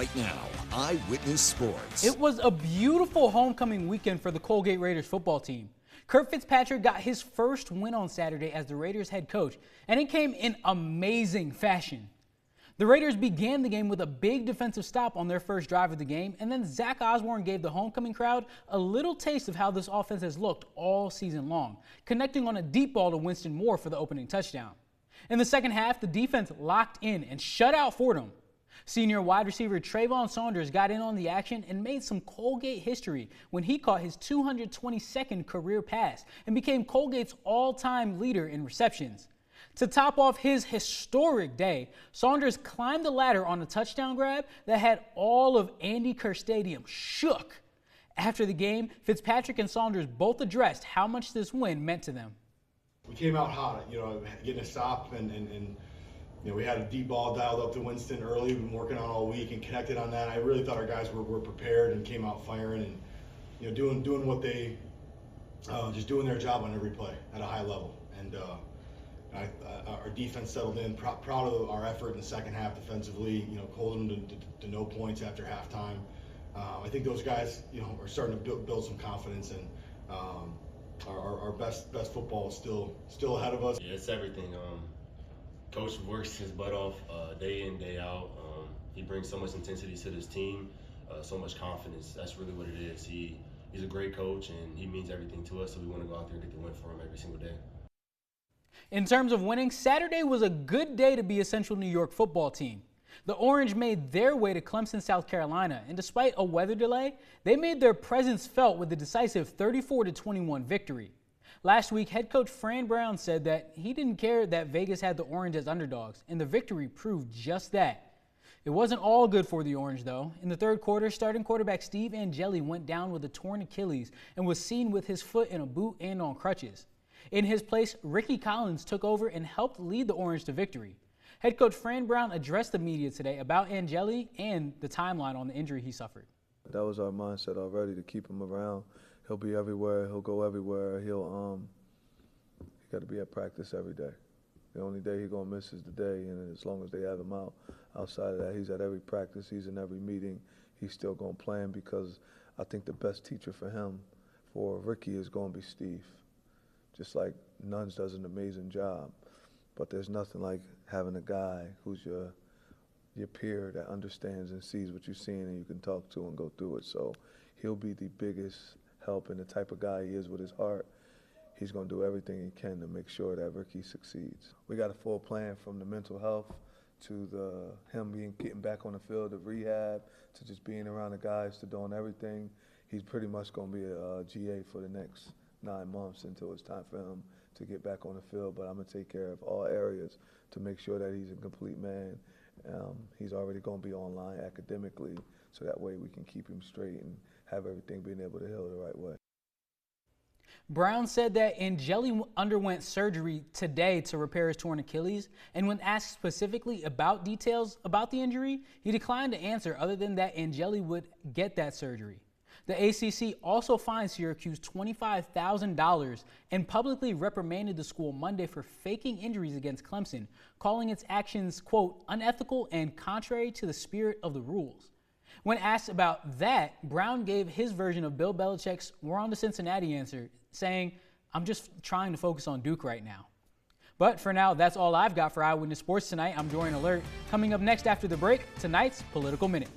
right now. Eyewitness Sports. It was a beautiful homecoming weekend for the Colgate Raiders football team. Kurt Fitzpatrick got his first win on Saturday as the Raiders head coach, and it came in amazing fashion. The Raiders began the game with a big defensive stop on their first drive of the game, and then Zach Osborne gave the homecoming crowd a little taste of how this offense has looked all season long, connecting on a deep ball to Winston Moore for the opening touchdown. In the second half, the defense locked in and shut out Fordham. Senior wide receiver Trayvon Saunders got in on the action and made some Colgate history when he caught his 222nd career pass and became Colgate's all-time leader in receptions. To top off his historic day, Saunders climbed the ladder on a touchdown grab that had all of Andy Kerr Stadium shook. After the game, Fitzpatrick and Saunders both addressed how much this win meant to them. We came out hot, getting a stop, and we had a deep ball dialed up to Winston early. We've been working on all week and connected on that. I really thought our guys were prepared and came out firing and doing what they just doing their job on every play at a high level. And our defense settled in. Proud of our effort in the second half defensively. Holding them to no points after halftime. I think those guys are starting to build some confidence, and our best football is still ahead of us. Yeah, it's everything. Coach works his butt off day in, day out. He brings so much intensity to this team, so much confidence. That's really what it is. He's a great coach, and he means everything to us, so we want to go out there and get the win for him every single day. In terms of winning, Saturday was a good day to be a Central New York football team. The Orange made their way to Clemson, South Carolina, and despite a weather delay, they made their presence felt with a decisive 34-21 victory. Last week, head coach Fran Brown said that he didn't care that Vegas had the Orange as underdogs, and the victory proved just that. It wasn't all good for the Orange, though. In the third quarter, starting quarterback Steve Angeli went down with a torn Achilles and was seen with his foot in a boot and on crutches. In his place, Ricky Collins took over and helped lead the Orange to victory. Head coach Fran Brown addressed the media today about Angeli and the timeline on the injury he suffered. That was our mindset already, to keep him around. He'll be everywhere. He'll go everywhere. He got to be at practice every day. The only day he's going to miss is the day, and as long as they have him out, outside of that, he's at every practice. He's in every meeting. He's still going to play him, because I think the best teacher for him, for Ricky, is going to be Steve. Just like Nuns does an amazing job, but there's nothing like having a guy who's your peer that understands and sees what you're seeing and you can talk to and go through it. So he'll be the biggest help, and the type of guy he is with his heart, he's going to do everything he can to make sure that Ricky succeeds. We got a full plan, from the mental health to him getting back on the field, of rehab, to just being around the guys, to doing everything. He's pretty much going to be a GA for the next 9 months until it's time for him to get back on the field, but I'm going to take care of all areas to make sure that he's a complete man. He's already going to be online academically, so that way we can keep him straight and have everything being able to heal the right way. Brown said that Angeli underwent surgery today to repair his torn Achilles, and when asked specifically about details about the injury, he declined to answer, other than that Angeli would get that surgery. The ACC also fined Syracuse $25,000 and publicly reprimanded the school Monday for faking injuries against Clemson, calling its actions, quote, unethical and contrary to the spirit of the rules. When asked about that, Brown gave his version of Bill Belichick's "we're on to Cincinnati" answer, saying, "I'm just trying to focus on Duke right now." But for now, that's all I've got for Eyewitness Sports tonight. I'm Dorian Alerte. Coming up next after the break, tonight's Political Minute.